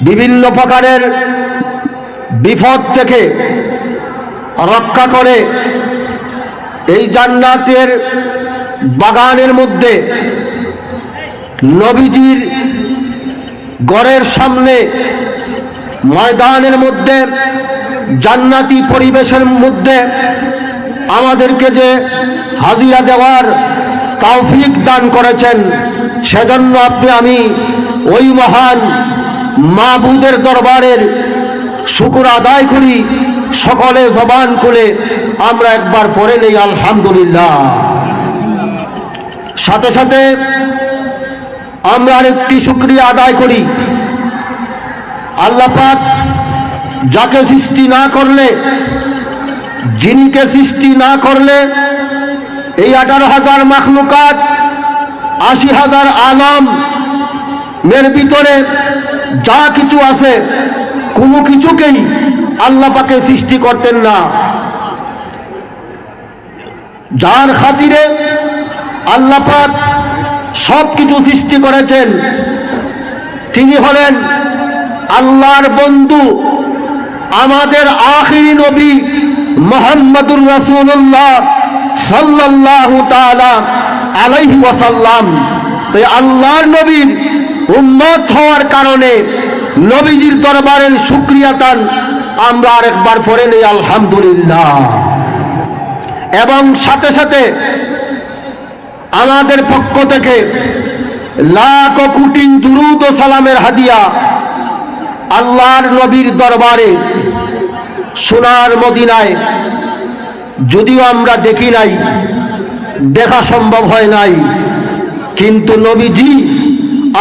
বিভিন্ন প্রকারের বিপদ থেকে রক্ষা করে এই জান্নাতের বাগানের মধ্যে নবীজির ঘরের সামনে ময়দানের মধ্যে জান্নাতি পরিবেশের মধ্যে আমাদেরকে যে হাজিরা দেওয়ার তৌফিক দান করেছেন, সেজন্য আমি ওই মহান মাবুদের দরবারের শুকর আদায় করি। সকলে জবান খুলে আমরা একবার পড়ে নেই আলহামদুলিল্লাহ। সাথে সাথে আমরা আরেকটি শুকরিয়া আদায় করি, আল্লাহ পাক যাকে সৃষ্টি না করলে, যিনিকে সৃষ্টি না করলে এই 18,000 মাখলুকাত 80,000 আলম এর ভিতরে যা কিছু আছে কোনো কিছুকেই আল্লাহ পাকে সৃষ্টি করতেন না। যার খাতিরে আল্লাহ পাক সব কিছু সৃষ্টি করেছেন, তিনি হলেন আল্লাহর বন্ধু, আমাদের আখিরি নবী মুহাম্মদুর রাসূলুল্লাহ সাল্লাল্লাহু তাআলা আলাইহি ওয়াসাল্লাম। তাই আল্লাহর নবীর উম্মত হওয়ার কারণে নবীজির দরবারের শুকরিয়া দান আমরা আরেকবার পড়ে নেই আলহামদুলিল্লাহ। এবং সাথে সাথে আমাদের পক্ষ থেকে লাখ কোটি দুরূদ ও সালামের হাদিয়া আল্লাহর নবীর দরবারে সোনার মদিনায়, যদিও আমরা দেখি নাই, দেখা সম্ভব হয় নাই, কিন্তু নবীজি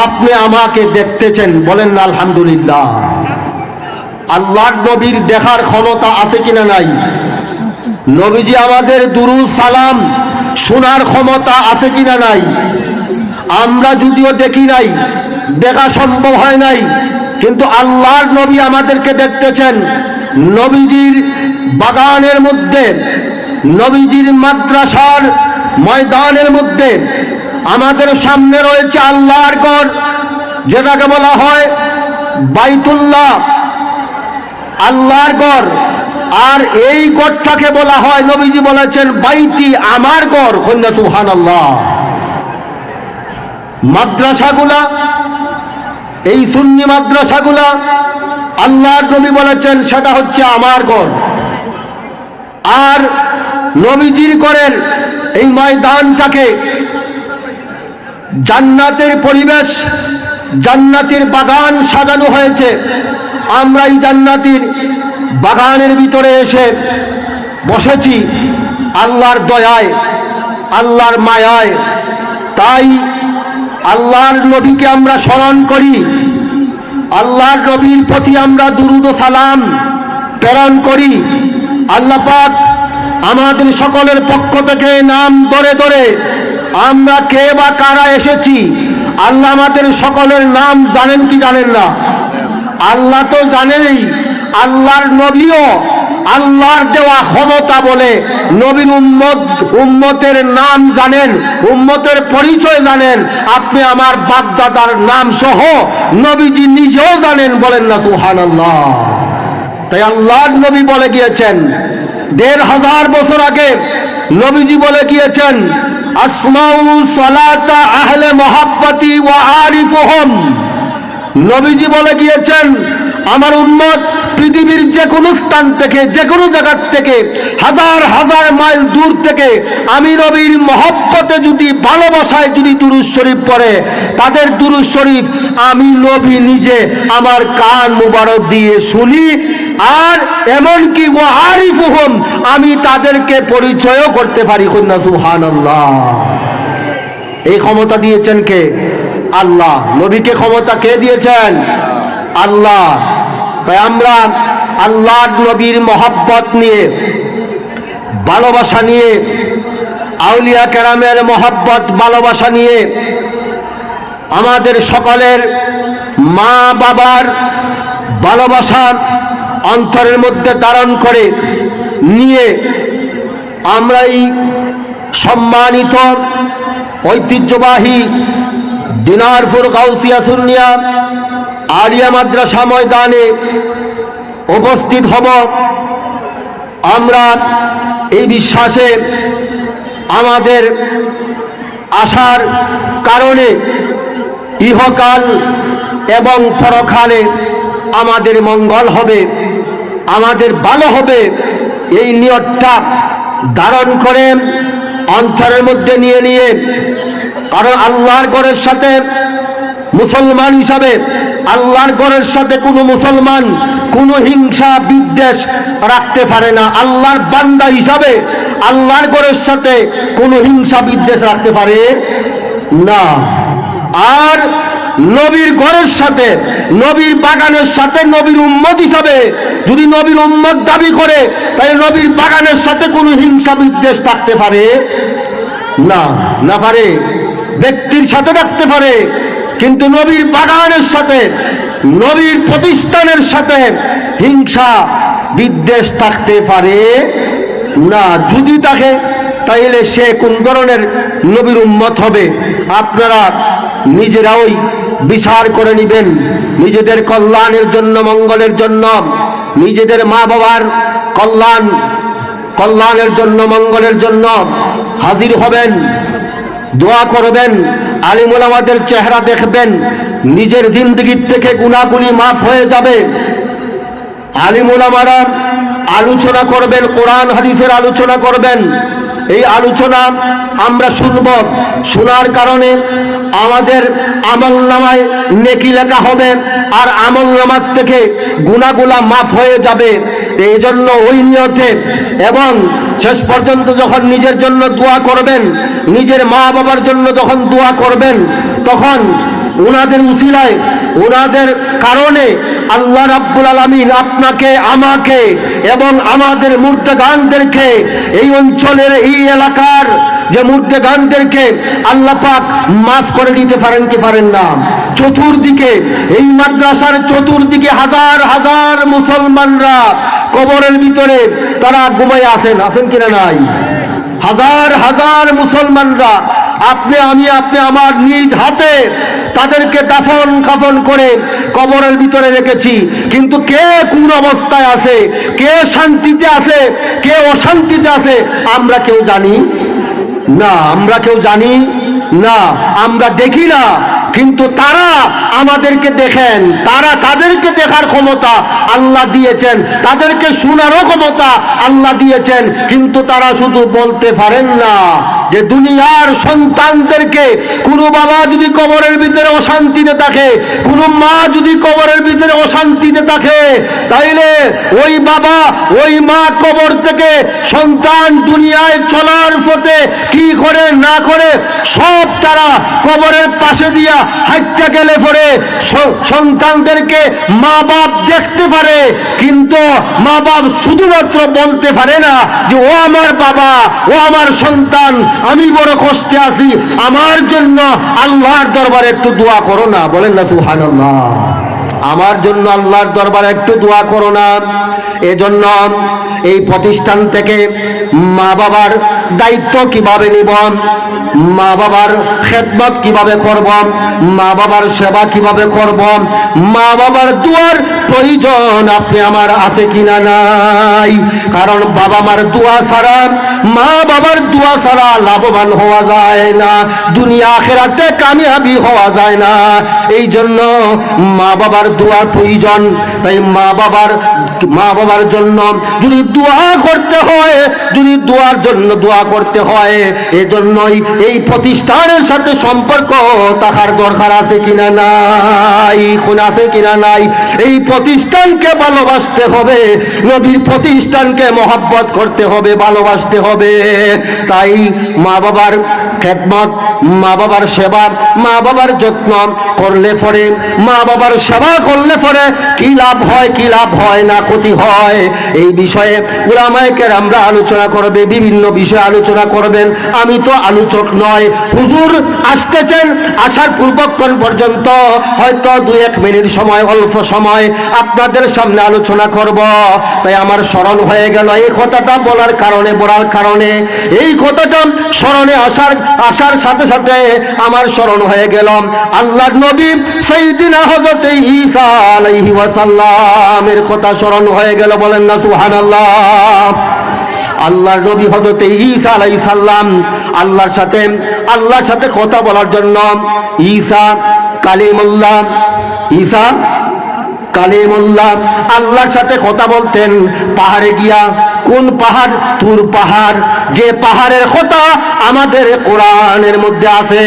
আপনি আমাকে দেখতেছেন, বলেন না আলহামদুলিল্লাহ। আল্লাহর নবীর দেখার ক্ষমতা আছে কিনা নাই? নবীজি আমাদের দুরূদ সালাম শোনার ক্ষমতা আছে কিনা নাই? আমরা যদিও দেখি নাই, দেখা সম্ভব হয় নাই, কিন্তু আল্লাহর নবী আমাদেরকে দেখতেছেন। নবীজির বাগানের মধ্যে, নবীজির মাদ্রাসার ময়দানের মধ্যে আমাদের সামনে রয়েছে আল্লাহর ঘর, যেটাকে বলা হয় বাইতুল্লাহ, আল্লাহর ঘর। আর এই ঘরটাকে বলা হয়, নবীজি বলেছেন বাইতি, আমার ঘর। কন্যা সুবহানাল্লাহ। মাদ্রাসাগুলা, এই সুন্নি মাদ্রাসাগুলা, আল্লাহর নবী বলেছেন সেটা হচ্ছে আমার ঘর। আর নবীজির ঘরের এই ময়দানটাকে জান্নাতের পরিবেশ, জান্নাতের বাগান সাজানো হয়েছে। আমরা এই জান্নাতের বাগানের ভিতরে এসে বসেছি আল্লাহর দয়ায়, আল্লাহর মায়ায়। তাই আল্লাহর নবীকে আমরা স্মরণ করি, আল্লাহর নবীর প্রতি আমরা দুরূদ ও সালাম প্রেরণ করি। আল্লাহ পাক আমাদের সকলের পক্ষ থেকে নাম ধরে ধরে আমরা কে বা কারা এসেছি, আল্লাহ আমাদের সকলের নাম জানেন কি জানেন না? আল্লাহ তো জানেনই, আল্লাহর নবীও আল্লাহর দেওয়া ক্ষমতা বলে নবীর উম্মতের নাম জানেন, উম্মতের পরিচয় জানেন। আপনি আমার বাপদাদার নাম সহ নবীজি নিজেও জানেন, বলেন না সুবহানাল্লাহ। তাই আল্লাহর নবী বলে গিয়েছেন, ১৫০০ বছর আগে নবীজি বলে গিয়েছেন, আসমাউ সালাতা আহলে মুহাব্বতি ওয়া আরিফুহুম। নবীজি বলে গিয়েছেন, আমার উম্মত পৃথিবীর যে কোনো স্থান থেকে, যে কোনো জায়গা থেকে, হাজার হাজার মাইল দূর থেকে আমি নবীর মহব্বতে যদি, ভালোবাসায় যদি দুরূদ শরীফ পড়ে, তাদের দুরূদ শরীফ আমি নবী নিজে আমার কান মুবারক দিয়ে শুনি। আর এমনকি ওয়া আরিফুহুম, আমি তাদেরকে পরিচয়ও করতে পারি। কন্যা সুবহানাল্লাহ। এই ক্ষমতা দিয়েছেন কে? আল্লাহ। নবীকে ক্ষমতা কে দিয়েছেন? আল্লাহ। তাই আমরা আল্লাহর নবীর মহব্বত নিয়ে, ভালোবাসা নিয়ে, আউলিয়া কেরামের মহব্বত ভালোবাসা নিয়ে, আমাদের সকলের মা বাবার ভালোবাসা অন্তরের মধ্যে ধারণ করে নিয়ে আমরা এই সম্মানিত ঐতিহ্যবাহী দিনারপুর গাউসিয়া সুন্নিয়া আলিয়া মাদ্রাসা ময়দানে উপস্থিত হব। আমরা এই বিশ্বাসে আমাদের আশার কারণে ইহকাল এবং পরকালে আমাদের মঙ্গল হবে, আমাদের ভালো হবে, এই নিয়তটা ধারণ করে অন্তরের মধ্যে নিয়ে কারণ আল্লাহর ঘরের সাথে মুসলমান হিসাবে আল্লাহর ঘরের সাথে কোনো মুসলমান কোনো হিংসা বিদ্বেষ রাখতে পারে না। আল্লাহর বান্দা হিসাবে আল্লাহর ঘরের সাথে কোনো হিংসা বিদ্বেষ রাখতে পারে না। আর নবীর ঘরের সাথে নবীর বাগানের সাথে নবীর উম্মত হিসাবে যদি নবীর উম্মত দাবি করে তাহলে নবীর বাগানের সাথে কোনো হিংসা বিদ্বেষ থাকতে পারে না। না পারে, ব্যক্তির সাথে থাকতে পারে, কিন্তু নবীর বাগানের সাথে নবীর প্রতিষ্ঠানের সাথে হিংসা বিদ্বেষ থাকতে পারে না। যদি থাকে তাইলে সে কোন ধরনের নবীর উম্মত হবে আপনারা নিজেরাই বিচার করে নেবেন। নিজেদের কল্যাণের জন্য, মঙ্গলের জন্য, নিজেদের মা বাবার কল্যাণের জন্য, মঙ্গলের জন্য হাজির হবেন, দোয়া করবেন, আলিম ওলামাদের চেহারা দেখবেন, নিজের জিন্দেগির থেকে গুনাহগুলি মাফ হয়ে যাবে। আলিম ওলামারা আলোচনা করবেন, কোরআন হাদিসের আলোচনা করবেন। এই আলোচনা আমরা শুনব, শোনার কারণে আমাদের আমলনামায় নেকি লেখা হবে আর আমলনামার থেকে গুনাহগুলা মাফ হয়ে যাবে। এই জন্য ওই নিয়তে এবং শেষ পর্যন্ত যখন নিজের জন্য দোয়া করবেন, নিজের মা বাবার জন্য যখন দোয়া করবেন, তখন ওনাদের উসিলায়, ওনাদের কারণে আল্লাহ রাব্বুল আলামিন আপনাকে, আমাকে এবং আমাদের মুর্তেগানদেরকে, এই অঞ্চলের এই এলাকার যে মুর্তেগানদেরকে আল্লাহ পাক মাফ করে দিতে পারেন কি পারেন না। চতুর্দিকে এই মাদ্রাসার চতুর্দিকে হাজার হাজার মুসলমানরা কবরের ভিতরে তারা ঘুমায় আছেন কিনা নাই? হাজার হাজার মুসলমানরা আপনি আমার নিজ হাতে তাদেরকে দাফন কাফন করে কবরের ভিতরে রেখেছি, কিন্তু কে কোন অবস্থায় আছে, কে শান্তিতে আছে, কে অশান্তিতে আছে আমরা কেউ জানি না। আমরা কেউ জানি না, আমরা দেখি না, কিন্তু তারা আমাদেরকে দেখেন। তাদেরকে দেখার ক্ষমতা আল্লাহ দিয়েছেন, তাদেরকে শোনারও ক্ষমতা আল্লাহ দিয়েছেন, কিন্তু তারা শুধু বলতে পারেন না। যে দুনিয়ার সন্তানদেরকে কোনো বাবা যদি কবরের ভিতরে অশান্তিতে থাকে, কোনো মা যদি কবরের ভিতরে অশান্তিতে থাকে, তাইলে ওই বাবা ওই মা কবর থেকে সন্তান দুনিয়ায় চলার পথে কি করে না করে সব তারা কবরের পাশে দিয়া হাইটটা গেলে পরে সন্তানদেরকে মা বাপ দেখতে পারে, কিন্তু মা বাপ শুধুমাত্র বলতে পারে না যে ও আমার বাবা, ও আমার সন্তান, আমি বড় কষ্টে আছি, আমার জন্য আল্লাহর দরবারে একটু দোয়া করো না। বলেন না সুবহানাল্লাহ। আমার জন্য আল্লাহর দরবারে একটু দোয়া করো না। এজন্য এই প্রতিষ্ঠান থেকে মা বাবার দায়িত্ব কিভাবে নিব, মা বাবার খেদমত কিভাবে করব, মা বাবার সেবা কিভাবে করব, মা বাবার দোয়ার প্রয়োজন আপনি আমার আছে কিনা নাই। কারণ বাবা মার দোয়া ছাড়া, মা বাবার দোয়া ছাড়া লাভবান হওয়া যায় না, দুনিয়া আখিরাতে কামিয়াবি হওয়া যায় না। এই জন্য মা বাবার দোয়ার প্রয়োজন। তাই মা বাবার জন্য যদি দোয়া করতে হয়, যদি দোয়ার জন্য দোয়া করতে হয়, এজন্যই এই প্রতিষ্ঠানের সাথে সম্পর্ক থাকার দরকার আছে কিনা নাই, কোন আছে কিনা নাই। এই প্রতিষ্ঠানকে ভালোবাসতে হবে, নবীর প্রতিষ্ঠানকে মহব্বত করতে হবে, ভালোবাসতে হবে। তাই মা বাবার খেদমত, মা বাবার সেবা, মা বাবার যত্ন করলে পরে, মা বাবার সেবা করলে পরে কি লাভ হয়, কি লাভ হয় না, ক্ষতি হয়, এই বিষয়ে উলামায়ে কেরামরা আলোচনা করবে, বিভিন্ন বিষয়ে আলোচনা করবেন। আমি তো আলোচক নয়, হুজুর আসতেছেন, আসার পূর্বক্ষণ পর্যন্ত হয়তো 2-1 মিনিট সময়, অল্প সময় আপনাদের সামনে আলোচনা করব। তাই আমার স্মরণ হয়ে গেল এই কথাটা বলার কারণে এই কথাটা স্মরণে আসার সাথে সাথে আমার স্মরণ হয়ে গেল আল্লাহর নবী সাইয়্যিদিনা হযরত ঈসা আলাইহি ওয়াসাল্লামের কথা স্মরণ হয়ে গেল, বলেন না সুবহানাল্লাহ। আল্লাহর নবী হযরত ঈসা আলাইহিস সালাম আল্লাহর সাথে কথা বলার জন্য ঈসা কালিমুল্লাহ আল্লাহর সাথে কথা বলতেন পাহাড়ে গিয়া। কোন পাহাড়? তুর পাহাড়, যে পাহাড়ের কথা আমাদের কোরআনের মধ্যে আছে।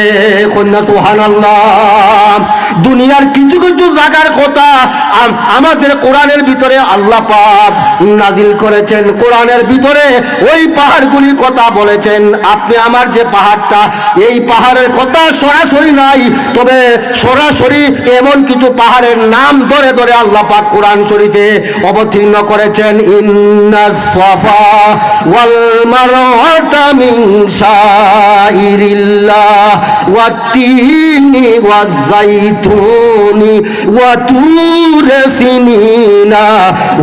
কন্যা সুবহানাল্লাহ। দুনিয়ার কিছু কিছু জায়গার কথা আমাদের কোরআনের ভিতরে আল্লাহ পাক নাজিল করেছেন। কোরআনের ভিতরে ওই পাহাড়গুলির কথা বলেছেন। আপনি আমার যে পাহাড়টা, এই পাহাড়ের কথা সরাসরি নাই, তবে সরাসরি এমন কিছু পাহাড়ের নাম ধরে ধরে আল্লাহ পাক কোরআন শরীফে অবতীর্ণ করেছেন। ইন্নাস সাফা ওয়াল মারওয়াতা মিন শাইরিল্লাহ ওয়াত-তিনি ওয়াজ-যাইতুনি ওয়া তুর সিনিনা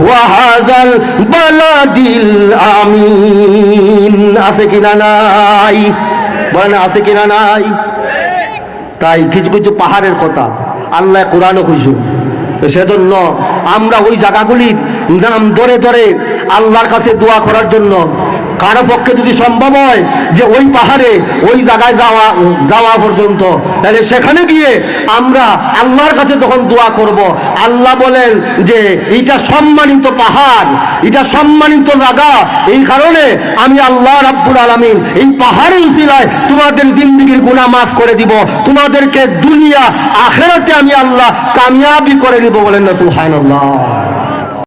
ওয়া হাযাল বালাদিল আমিন। আছে কিনা নাই? বলেন আছে কিনা নাই? তাই কিছু কিছু পাহাড়ের কথা আল্লাহ কোরআনও কইছেন। সেজন্য আমরা ওই জায়গাগুলির নাম ধরে ধরে আল্লাহর কাছে দোয়া করার জন্য, কারো পক্ষে যদি সম্ভব হয় যে ওই পাহাড়ে ওই জায়গায় যাওয়া পর্যন্ত, তাহলে সেখানে গিয়ে আমরা আল্লাহর কাছে তখন দোয়া করব। আল্লাহ বলেন যে এটা সম্মানিত পাহাড়, এটা সম্মানিত জায়গা, এই কারণে আমি আল্লাহ রাব্বুল আলামিন এই পাহাড়ের উসিলায় তোমাদের জিন্দেগির গুনাহ মাফ করে দিব, তোমাদেরকে দুনিয়া আখিরাতে আমি আল্লাহ কামিয়াবি করে দিব। বলেন না সুবহানাল্লাহ।